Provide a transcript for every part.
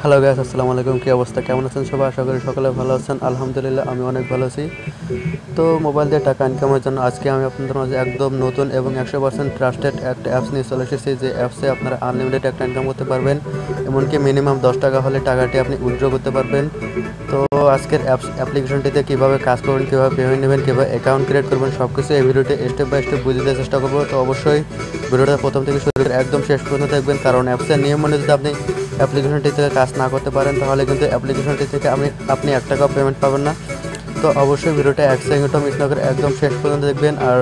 Hello guys, আসসালামু আলাইকুম। কী অবস্থা, কেমন আছেন সবাই? আশা করি সকলে ভালো আছেন। আলহামদুলিল্লাহ আমি অনেক ভালো আছি। তো মোবাইল দিয়ে টাকা ইনকামের জন্য আজকে আমি আপনাদের মাঝে একদম নতুন এবং 100% ট্রাস্টেড একটা অ্যাপস নিয়ে চলে এসেছি। যে অ্যাপসে আপনারা আনলিমিটেড একটা ইনকাম করতে পারবেন, এমনকি মিনিমাম 10 টাকা হলে টাকাটি আপনি উইথড্র করতে পারবেন। তো আজকের অ্যাপ্লিকেশনটিতে কীভাবে কাজ করবেন, কীভাবে পেমেন্ট নেবেন, কীভাবে অ্যাকাউন্ট ক্রিয়েট করবেন, সব কিছু এই ভিডিওতে স্টেপ বাই স্টেপ বুঝে দেওয়ার চেষ্টা করবো। তো অবশ্যই ভিডিওটা প্রথম থেকে শুরু করে একদম শেষ পর্যন্ত দেখবেন, কারণ অ্যাপসের নিয়ম অনুযায়ী যদি আপনি অ্যাপ্লিকেশনটি থেকে কাজ না করতে পারেন তাহলে কিন্তু অ্যাপ্লিকেশনটি থেকে আপনি 1 টাকাও পেমেন্ট পাবেন না। তো অবশ্যই ভিডিওটা 1 সেকেন্ডও মিস না করে একদম শেষ পর্যন্ত দেখবেন। আর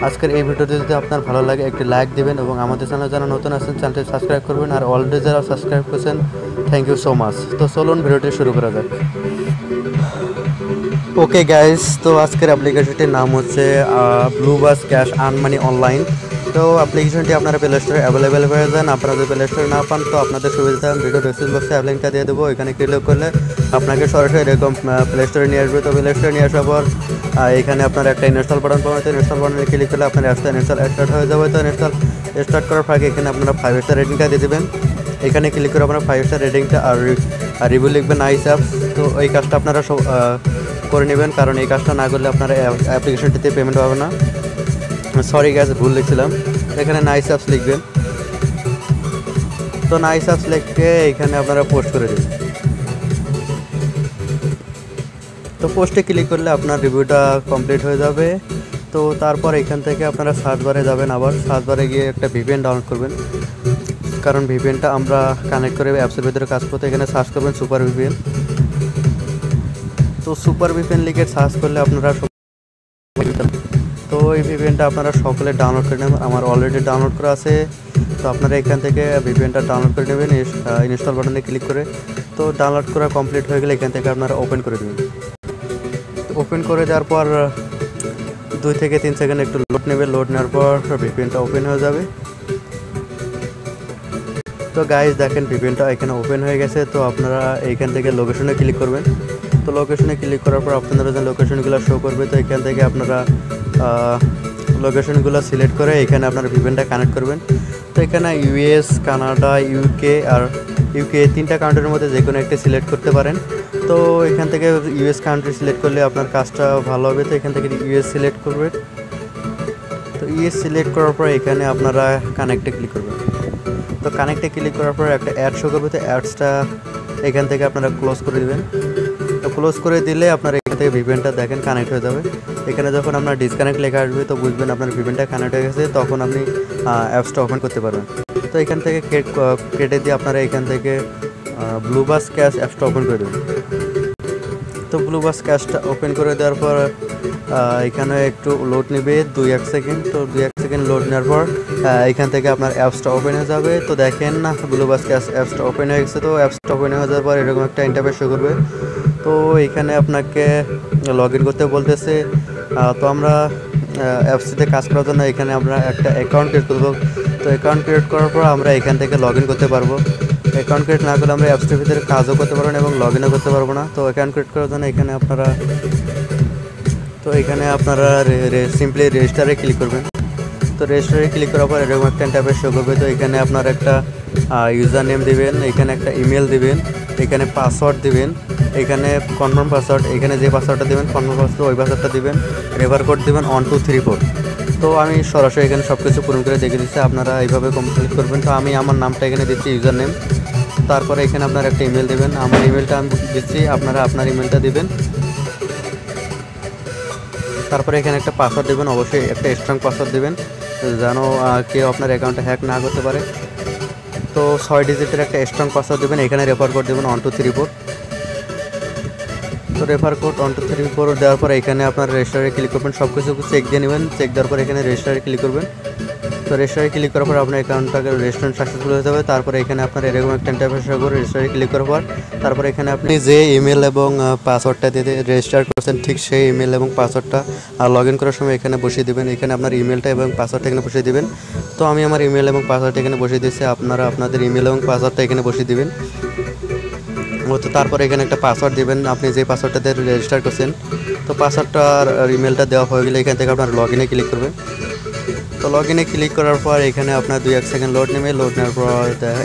আজকের এই ভিডিওটি যদি আপনার ভালো লাগে একটি লাইক দিবেন এবং আমাদের চ্যানেল যারা নতুন আছেন চ্যানেলটি সাবস্ক্রাইব করবেন। আর অলরেডি যারা সাবস্ক্রাইব করেছেন থ্যাংক ইউ সো মাচ। তো চলুন ভিডিওটি শুরু করা যাক। ওকে গাইস, তো আজকের অ্যাপ্লিকেশনটির নাম হচ্ছে ব্লু বাস ক্যাশ আর্ন মানি অনলাইন। তো অ্যাপ্লিকেশনটি আপনারা প্লে স্টোরে অ্যাভেলেবেল হয়ে যান। আপনারা যদি প্লে স্টোরে না পান তো আপনাদের সুবিধা ভিডিও ডেসক্রিপশন বক্সে লিঙ্কটা দিয়ে দেবো। এখানে ক্লিক করলে আপনাকে সরাসরি এরকম প্লে স্টোরে নিয়ে আসবে। তো প্লে স্টোরে নিয়ে আসার পর এখানে আপনারা একটা ইনস্টল বাটন পাবেন। তো ইনস্টল বাটনে ক্লিক করলে আপনার অ্যাপসটা ইনস্টল স্টার্ট হয়ে যাবে। তো ইনস্টল স্টার্ট করার আগে এখানে আপনারা 5 স্টার রেটিংটা দিয়ে দেবেন। এখানে ক্লিক করে আপনারা 5 স্টার রেটিংটা আর রিভিউ লিখবেন নাইস অ্যাপস। তো এই কাজটা আপনারা করে নেবেন, কারণ এই কাজটা না করলে আপনারা অ্যাপ্লিকেশনটিতে পেমেন্ট পাবে না। সরি গ্যাস, ভুল লিখছিলাম। এখানে নাইস অ্যাপস লিখবেন। তো নাইস অ্যাপস লিখে এখানে আপনারা পোস্ট করে দেবেন। তো পোস্টে ক্লিক করলে আপনার রিভিউটা কমপ্লিট হয়ে যাবে। তো তারপর এখান থেকে আপনারা সার্চ বারে যাবেন। আবার সার্চ বারে গিয়ে একটা ভিপিএন ডাউনলোড করবেন, কারণ ভিপিএনটা আমরা কানেক্ট করে অ্যাপসের ভিতরে কাজ করতে। এখানে সার্চ করবেন সুপার ভিপিএন। তো সুপার ভিপিএন লিখে সার্চ করলে আপনারা তো এই ভিপিএনটা আপনারা সকলে ডাউনলোড করে নেবেন। আমার অলরেডি ডাউনলোড করা আছে। তো আপনারা এখান থেকে ভিপিএনটা ডাউনলোড করে নেবেন ইনস্টল বাটনে ক্লিক করে। তো ডাউনলোড করা কমপ্লিট হয়ে গেলে এখান থেকে আপনারা ওপেন করে দেবেন। তো ওপেন করে দেওয়ার পর 2 থেকে 3 সেকেন্ড একটু লোড নেবে। লোড নেওয়ার পর ভিপিএনটা ওপেন হয়ে যাবে। তো গাইজ দেখেন ভিপিএনটা এখানে ওপেন হয়ে গেছে। তো আপনারা এইখান থেকে লোকেশনে ক্লিক করবেন। তো লোকেশনে ক্লিক করার পর আপনারা যে লোকেশনগুলো শো করবে, তো এখান থেকে আপনারা লোকেশনগুলো সিলেক্ট করে এখানে আপনারা ভিপিএনটা কানেক্ট করবেন। তো এখানে ইউএস, কানাডা, ইউকে আর ইউকে 3টা কান্ট্রির মধ্যে যে কোনো একটা সিলেক্ট করতে পারেন। তো এখান থেকে ইউএস কান্ট্রি সিলেক্ট করলে আপনার কাজটা ভালো হবে। তো এখান থেকে ইউএস সিলেক্ট করবেন। তো ইউএস সিলেক্ট করার পর এখানে আপনারা কানেক্টে ক্লিক করবেন। তো কানেক্টে ক্লিক করার পর একটা অ্যাড শো করবে। তো অ্যাডসটা এখান থেকে আপনারা ক্লোজ করে দেবেন। তো ক্লোজ করে দিলে আপনার এখান থেকে ভিপিএনটা দেখেন কানেক্ট হয়ে যাবে। এখানে যখন আপনার ডিসকানেক্ট লেখা আসবে তো বুঝবেন আপনার ভিপিএনটা কানেক্ট হয়ে গেছে, তখন আপনি অ্যাপসটা ওপেন করতে পারবেন। তো এখান থেকে কেটে দিয়ে আপনারা এখান থেকে ব্লু বাস ক্যাশ অ্যাপসটা ওপেন করে দেবেন। তো ব্লু বাস ক্যাশটা ওপেন করে দেওয়ার পর এখানে একটু লোড নেবে 2-1 সেকেন্ড। তো 2-1 সেকেন্ড লোড নেওয়ার পর এখান থেকে আপনার অ্যাপসটা ওপেন হয়ে যাবে। তো দেখেন না, ব্লু বাস ক্যাশ অ্যাপসটা ওপেন হয়ে গেছে। তো অ্যাপসটা ওপেন হয়ে যাওয়ার পর এরকম একটা ইন্টারফেস শো করবে। তো এখানে আপনাকে লগ ইন করতে বলতেছে। তো আমরা অ্যাপসটিতে কাজ করার জন্য এখানে আমরা একটা অ্যাকাউন্ট ক্রিয়েট করবো। তো অ্যাকাউন্ট ক্রিয়েট করার পর আমরা এখান থেকে লগ ইন করতে পারবো। অ্যাকাউন্ট ক্রিয়েট না করলে আমরা অ্যাপসটির ভিতরে কাজও করতে পারবো না এবং লগ ইনও করতে পারবো না। তো অ্যাকাউন্ট ক্রিয়েট করার জন্য এখানে আপনারা সিম্পলি রেজিস্টারে ক্লিক করবেন। তো রেজিস্টারে ক্লিক করার পর এরকম একটা ইন্টারফেস শো করবে। তো এখানে আপনার একটা ইউজার নেম দিবেন, এখানে একটা ইমেল দিবেন, এখানে পাসওয়ার্ড দিবেন, এখানে কনফার্ম পাসওয়ার্ড, এখানে যে পাসওয়ার্ডটা দিবেন কনফার্ম পাসওয়ার্ড ওই পাসওয়ার্ডটা দিবেন, রেফার কোড দিবেন 1234। তো আমি সরাসরি এখানে সব কিছু পূরণ করে দেখে দিচ্ছি, আপনারা এইভাবে কমপ্লিট করবেন। তো আমি আমার নামটা এখানে দিচ্ছি ইউজার নেম। তারপরে এখানে আপনার একটা ইমেল দেবেন, আমার ইমেলটা আমি দিচ্ছি, আপনারা আপনার ইমেলটা দিবেন। তারপরে এখানে একটা পাসওয়ার্ড দেবেন, অবশ্যই একটা স্ট্রং পাসওয়ার্ড দেবেন যেন কেউ আপনার অ্যাকাউন্টে হ্যাক না করতে পারে। তো 6 ডিজিটের একটা স্ট্রং পাসওয়ার্ড দেবেন। এখানে রেফার কোড দেবেন 1234। তো রেফার কোড 1234 দেওয়ার পর এখানে আপনার রেজিস্টারে ক্লিক করবেন। সব কিছু চেক দিয়ে নেবেন। চেক দেওয়ার পর এখানে রেজিস্টারে ক্লিক করবেন। তো রেজিস্টারে ক্লিক করার পর আপনার অ্যাকাউন্টটাকে রেজিস্ট্রেশন সাকসেসফুল হয়ে যাবে। তারপরে এখানে আপনার এরকম একটা ইন্টারফেস হবে। রেজিস্টারে ক্লিক করার পর তারপরে এখানে আপনি যে ইমেল এবং পাসওয়ার্ডটা দিয়ে রেজিস্টার করছেন ঠিক সেই ইমেল এবং পাসওয়ার্ডটা লগ ইন করার সময় এখানে বসিয়ে দেবেন। এখানে আপনার ইমেলটা এবং পাসওয়ার্ডটা এখানে বসিয়ে দেবেন। তো আমি আমার ইমেল এবং পাসওয়ার্ডটা এখানে বসিয়ে দিচ্ছি, আপনারা আপনাদের ইমেল এবং পাসওয়ার্ডটা এখানে বসিয়ে দেবেন। তো তারপরে এখানে একটা পাসওয়ার্ড দেবেন আপনি যে পাসওয়ার্ডটা দিয়ে রেজিস্টার করছেন। তো পাসওয়ার্ডটা আর ইমেলটা দেওয়া হয়ে গেলে এখান থেকে আপনার লগ ইনে ক্লিক করবেন। তো লগ ইনে ক্লিক করার পর এখানে আপনার 2-1 সেকেন্ড লোড নেবে। লোড নেওয়ার পর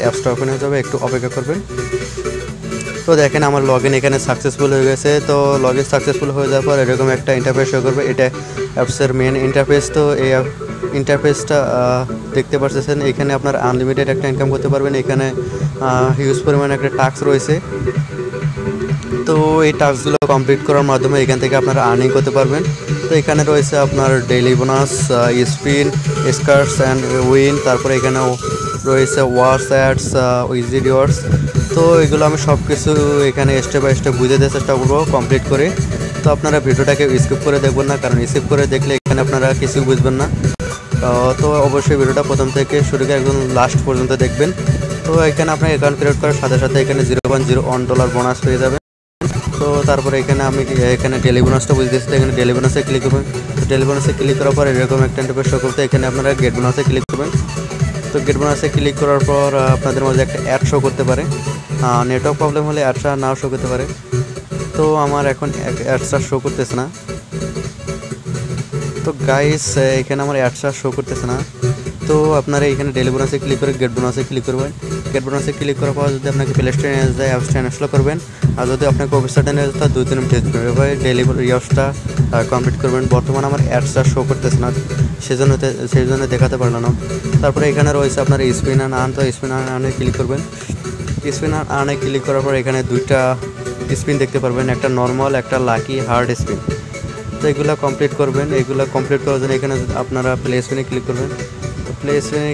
অ্যাপসটা ওপেন হয়ে যাবে, একটু অপেক্ষা করবেন। তো দেখেন আমার লগ ইন এখানে সাকসেসফুল হয়ে গেছে। তো লগ ইন সাকসেসফুল হয়ে যাওয়ার পর এরকম একটা ইন্টারফেস শো করবে, এটা অ্যাপসের মেন ইন্টারফেস। তো এই ইন্টারফেসটা দেখতে পাচ্ছেন, এখানে আপনার আনলিমিটেড একটা ইনকাম করতে পারবেন। এখানে হিউজ পরিমাণে একটা টাস্ক রয়েছে। তো এই টাস্কগুলো কমপ্লিট করার মাধ্যমে এখান থেকে আপনারা আর্নিং করতে পারবেন। তো এখানে রয়েছে আপনার daily bonus, spin, skirts and win, তারপরে এখানেও রয়েছে ওয়ার্স অ্যাডস, ইজি রিওয়ার্ডস। তো এগুলো আমি সব কিছু এখানে স্টেপ বাই স্টেপ বুঝে দেওয়ার চেষ্টা করবো কমপ্লিট করে। তো আপনারা ভিডিওটাকে স্কিপ করে দেখবেন না, কারণ স্কিপ করে দেখলে এখানে আপনারা কিছু বুঝবেন না। তো অবশ্যই ভিডিওটা প্রথম থেকে শুরু করে একদম লাস্ট পর্যন্ত দেখবেন। তো এখানে আপনার অ্যাকাউন্ট ক্রিয়েট করার সাথে সাথে এখানে $0.01 বোনাস পেয়ে যাবেন। তো তারপরে এখানে আমি এখানে ডেলি বোনাসটা বুঝে দিচ্ছি। এখানে ডেলি বোনাসে ক্লিক করবেন। তো ডেলি বোনাসে ক্লিক করার পর এরকম একটা ইন্টারফেস শো করতে এখানে আপনারা গেট বোনাসে ক্লিক করবেন। তো গেট বোনাসে ক্লিক করার পর আপনাদের মধ্যে একটা অ্যাড শো করতে পারে, নেটওয়ার্ক প্রবলেম হলে অ্যাডটা নাও শো করতে পারে। তো আমার এখন অ্যাডসটা শো করতেছে না। তো গাইস এখানে আমার অ্যাডসটা শো করতেছে না। তো আপনারা এখানে ডেলি বোনাসে ক্লিক করে গেট বোনাসে ক্লিক করবেন। গেট বোনাসে ক্লিক করার পর যদি আপনাকে প্লে স্টোরে নিয়ে যায় অ্যাপসটা ইনস্টল করবেন, আর যদি আপনাকে ওয়েবসাইটে নিয়ে যেতে 2-3 মিনিট টেস্ট করবেন, এভাবে ডেলি রিওয়ার্ডসটা কমপ্লিট করবেন। বর্তমানে আমার অ্যাডসটা শো করতেছে না, সেই জন্য দেখাতে পারলাম না। তারপরে এখানে রয়েছে আপনার স্পিন অ্যান্ড আর্ন। তো স্পিন অ্যান্ড আর্নে ক্লিক করবেন। স্পিন অ্যান্ড আর্নে ক্লিক করার পর এখানে দুইটা স্পিন দেখতে পারবেন, একটা নর্মাল, একটা লাকি হার্ড স্পিন। তো এগুলো কমপ্লিট করবেন। এগুলো কমপ্লিট করার জন্য এখানে আপনারা প্লে স্পিনে ক্লিক করবেন। তো প্লে স্পিনে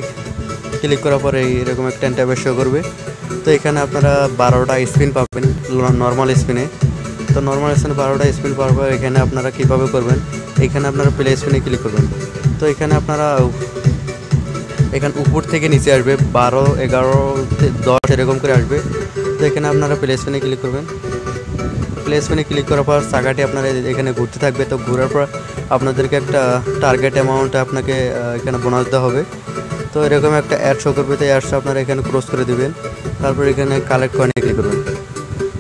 ক্লিক করার পরে এরকম একটা ইন্টারফেস শো করবে। তো এখানে আপনারা 12টা স্পিন পাবেন নর্মাল স্পিনে। তো নর্মাল স্পিনে 12টা স্পিন পাওয়ার পর এখানে আপনারা কীভাবে করবেন, এখানে আপনারা প্লে স্পিনে ক্লিক করবেন। তো এখানে আপনারা এখানে উপর থেকে নিচে আসবে 12, 11, 10 এরকম করে আসবে। তো এখানে আপনারা প্লে স্পিনে ক্লিক করবেন। প্লে স্পিনে ক্লিক করার পর চাকাটি আপনার এখানে ঘুরতে থাকবে। তো ঘোরার পর আপনাদেরকে একটা টার্গেট অ্যামাউন্টে আপনাকে এখানে বোনাস দেওয়া হবে। তো এরকম একটা অ্যাড শো করবে। তো অ্যাডসটা আপনারা এখানে ক্রস করে দেবেন। তারপর এখানে কালেক্ট কয়েনে ক্লিক করবেন।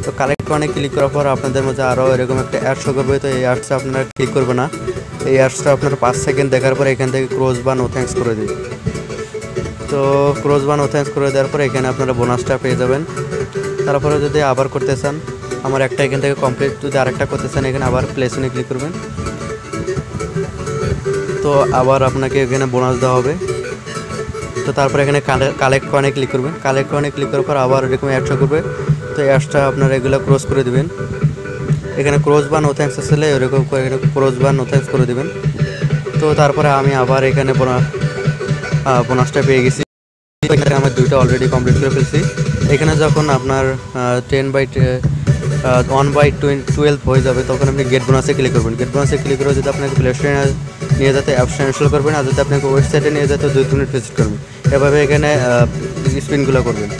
তো কালেক্ট কয়েনে ক্লিক করার পর আপনাদের মধ্যে আরও এরকম একটা অ্যাড শো করবে। তো এই অ্যাডসটা আপনারা ক্লিক করবে না, এই অ্যাডসটা আপনারা 5 সেকেন্ড দেখার পর এখান থেকে ক্রস বা নো থ্যাঙ্কস করে দিন। তো ক্রস বা নো থ্যাঙ্কস করে দেওয়ার পর এখানে আপনারা বোনাসটা পেয়ে যাবেন। তারপরে যদি আবার করতে চান, আমার একটা এখান থেকে কমপ্লিট, যদি আরেকটা করতে চান এখানে আবার প্লে স্টোরে ক্লিক করবেন। তো আবার আপনাকে এখানে বোনাস দেওয়া হবে। তো তারপরে এখানে কালেক্ট কয়েনে ক্লিক করবেন। কালেক্ট কয়েনে ক্লিক করার পর আবার এরকম অ্যাড শো করবে। তো অ্যাডসটা আপনারা এগুলো ক্রস করে দেবেন। এখানে ক্রস বা নো থ্যাঙ্কস আসলে এরকম করে ক্রস বা নো থ্যাঙ্কস করে দেবেন। তো তারপরে আমি আবার এখানে বোনাসটা পেয়ে গেছি। এখানে আমার দুইটা অলরেডি কমপ্লিট করে ফেলছি। এখানে যখন আপনার 1/12 হয়ে যাবে তখন আপনি গেট বোনাসে ক্লিক করবেন। গেট বোনাসে ক্লিক করে যদি আপনাকে প্লে স্টোরে নিয়ে যেতে অ্যাপসটা ইনস্টল করবেন, আর যদি আপনাকে ওয়েবসাইটে নিয়ে যেতে 2 মিনিট ভিজিট করবেন। এভাবে এখানে স্পিনগুলো করবেন।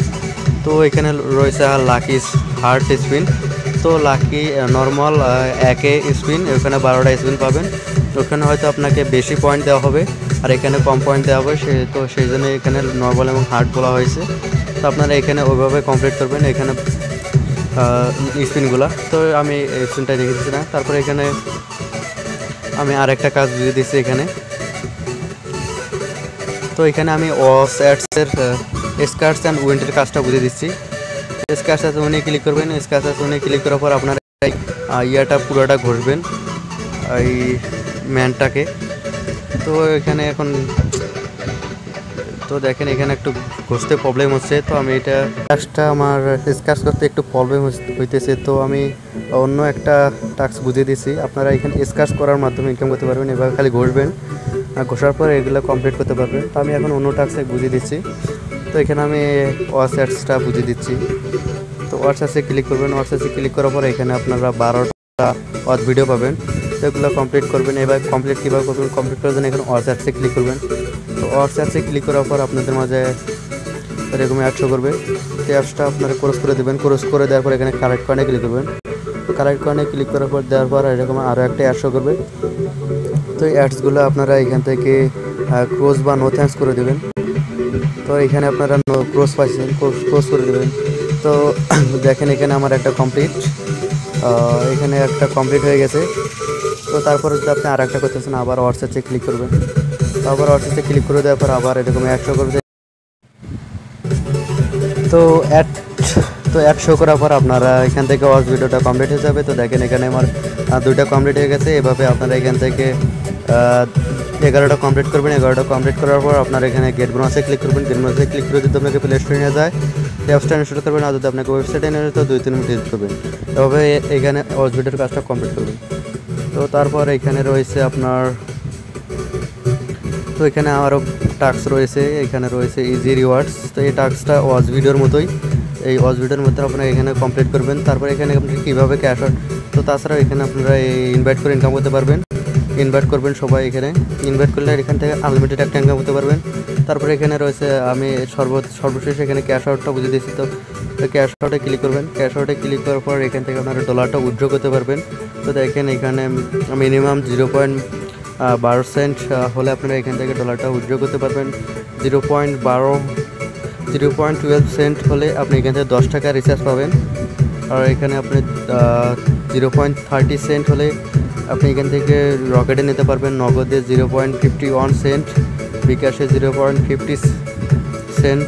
তো এখানে রয়েছে লাকি হার্ট স্পিন। তো লাকি নর্মাল একে স্পিন, ওখানে 12টা স্পিন পাবেন। ওখানে হয়তো আপনাকে বেশি পয়েন্ট দেওয়া হবে আর এখানে কম পয়েন্ট দেওয়া হবে, সেই জন্য এখানে নর্মাল এবং হার্ড বলা হয়েছে। তো আপনারা এখানে ওইভাবে কমপ্লিট করবেন এখানে স্পিনগুলো। তো আমি স্পিনটা রেখে দিচ্ছি না। তারপরে এখানে আমি আরেকটা কাজ বুঝিয়ে দিচ্ছি এখানে। তো এখানে আমি ওয়াস অ্যাডসের স্কার্টস অ্যান্ড উইন্ডের কাজটা বুঝিয়ে দিচ্ছি। স্কার্টস অ্যাডস উইনে ক্লিক করবেন। স্কার্টস অ্যাডস উইনে ক্লিক করার পর আপনারা ইয়াটা পুরোটা ঘষবেন এই ম্যানটাকে। তো এখানে এখন তো দেখেন এখানে একটু ঘষতে প্রবলেম হচ্ছে। তো আমি এটা টাস্কটা আমার স্কার্চ করতে একটু প্রবলেম হইতেছে। তো আমি অন্য একটা টাস্ক বুঝিয়ে দিয়েছি। আপনারা এখানে স্কার্চ করার মাধ্যমে ইনকাম করতে পারবেন। এবার খালি ঘষবেন, ঘষার পর এগুলো কমপ্লিট করতে পারবেন। তো আমি এখন অন্য টাস্কে বুঝিয়ে দিচ্ছি। তো এখানে আমি ওয়াচ অ্যাডসটা বুঝিয়ে দিচ্ছি। তো ওয়াচ অ্যাডসে ক্লিক করবেন। ওয়াচ অ্যাডসে ক্লিক করার পর এখানে আপনারা 12টা ওয়াচ ভিডিও পাবেন। তো এগুলো কমপ্লিট করবেন। এবার কমপ্লিট কীভাবে করবেন, কমপ্লিট করার জন্য এখানে ওয়াচ অ্যাডসে ক্লিক করবেন। তো ওয়াচ অ্যাডসে ক্লিক করার পর আপনাদের মাঝে এরকম অ্যাড শো করবে। তো অ্যাডসটা আপনারা ক্রস করে দেবেন। ক্রস করে দেওয়ার পর এখানে কালেক্ট কয়েনে ক্লিক করবেন। তো কালেক্ট কয়েনে ক্লিক করার পর দেওয়ার পর এরকম আরও একটা অ্যাড শো করবে। তো এই অ্যাডসগুলো আপনারা এখান থেকে ক্রস বা নো থ্যাঙ্কস করে দেবেন। তো এখানে আপনারা ক্রস পাইছেন, ক্রস করে দেবেন। তো দেখেন এখানে আমার একটা কমপ্লিট, এখানে একটা কমপ্লিট হয়ে গেছে। তো তারপরে যদি আপনি আর একটা করতেছেন আবার হোয়াটসঅ্যাপে ক্লিক করবেন। তো আবার হোয়াটসঅ্যাপে ক্লিক করে দেওয়ার পর আবার এরকম অ্যাড শো করবে। তো অ্যাড তো অ্যাড শো করার পর আপনারা এখান থেকে ওয়াচ ভিডিওটা কমপ্লিট হয়ে যাবে। তো দেখেন এখানে আমার 2টা কমপ্লিট হয়ে গেছে। এভাবে আপনারা এখান থেকে 11টা কমপ্লিট করবেন। 11টা কমপ্লিট করার পর আপনারা এখানে গেট বোনাসে ক্লিক করবেন। গেট বোনাসে ক্লিক করে যদি আপনাকে প্লে স্টোরে নিয়ে যায়, অ্যাপ স্টোরে ইনস্টল করবেন। আর যদি আপনাকে ওয়েবসাইটে নিয়ে যায় তো 2-3 মিনিট ইউজ করবেন। এভাবে এখানে ওয়াচ ভিডিওর কাজটা কমপ্লিট করবেন। তো তারপর এখানে রয়েছে আপনার, তো এখানে আরও টাস্ক রয়েছে। এখানে রয়েছে ইজি রিওয়ার্ডস। তো এই টাস্কটা ওয়াচ ভিডিওর মতোই, এই ওয়াচ ভিডিওর মধ্যে আপনারা এখানে কমপ্লিট করবেন। তারপর এখানে আপনারা কীভাবে ক্যাশ আউট, তো তাছাড়াও এখানে আপনারা ইনভাইট করে ইনকাম করতে পারবেন। ইনভাইট করবেন সবাই, এখানে ইনভাইট করলে এখান থেকে আনলিমিটেড একটা ইনকাম করতে পারবেন। তারপরে এখানে রয়েছে, আমি সর্বশেষ এখানে ক্যাশ আউটটা বুঝে দিচ্ছি। তো ক্যাশ আউটে ক্লিক করবেন। ক্যাশ আউটে ক্লিক করার পর এখান থেকে আপনারা ডলারটা উইথড্র করতে পারবেন। তো দেখেন এখানে মিনিমাম 0.12 সেন্ট হলে আপনারা এখান থেকে ডলারটা উইথড্র করতে পারবেন। 0.12 সেন্ট হলে আপনি এখান থেকে 10 টাকা রিচার্জ পাবেন। আর এখানে আপনি 0.30 সেন্ট হলে আপনি এখান থেকে রকেটে নিতে পারবেন। নগদে 0.51 সেন্ট, বিকাশে 0.50 সেন্ট।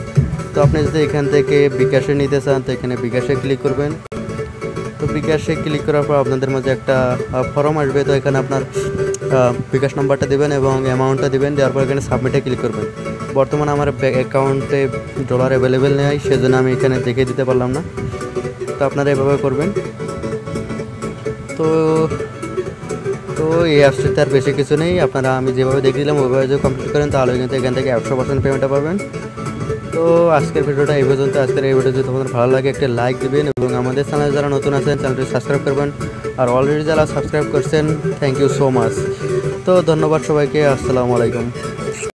তো আপনি যদি এখান থেকে বিকাশে নিতে চান তো এখানে বিকাশে ক্লিক করবেন। তো বিকাশে ক্লিক করার পর আপনাদের মাঝে একটা ফর্ম আসবে। তো এখানে আপনার বিকাশ নাম্বারটা দেবেন এবং অ্যামাউন্টটা দেবেন। দেওয়ার পর এখানে সাবমিটে ক্লিক করবেন। বর্তমানে আমার অ্যাকাউন্টে ডলার অ্যাভেলেবেল নেই, সেজন্য আমি এখানে দেখে দিতে পারলাম না। তো আপনারা এভাবে করবেন। তো এই অ্যাপসটিতে আর বেশি কিছু নেই। আপনারা আমি যেভাবে দেখে দিলাম ওইভাবে যদি কমপ্লিট করেন তাহলে কিন্তু এখান থেকে 100% পেমেন্টটা পাবেন। তো আজকের ভিডিওটা এই পর্যন্ত। আজকের এই ভিডিও যদি তোমাদের ভালো লাগে একটা লাইক দিবেন এবং আমাদের চ্যানেলে যারা নতুন আছেন চ্যানেলটি সাবস্ক্রাইব করবেন। আর অলরেডি যারা সাবস্ক্রাইব করছেন থ্যাংক ইউ সো মাচ। তো ধন্যবাদ সবাইকে। আসসালামু আলাইকুম।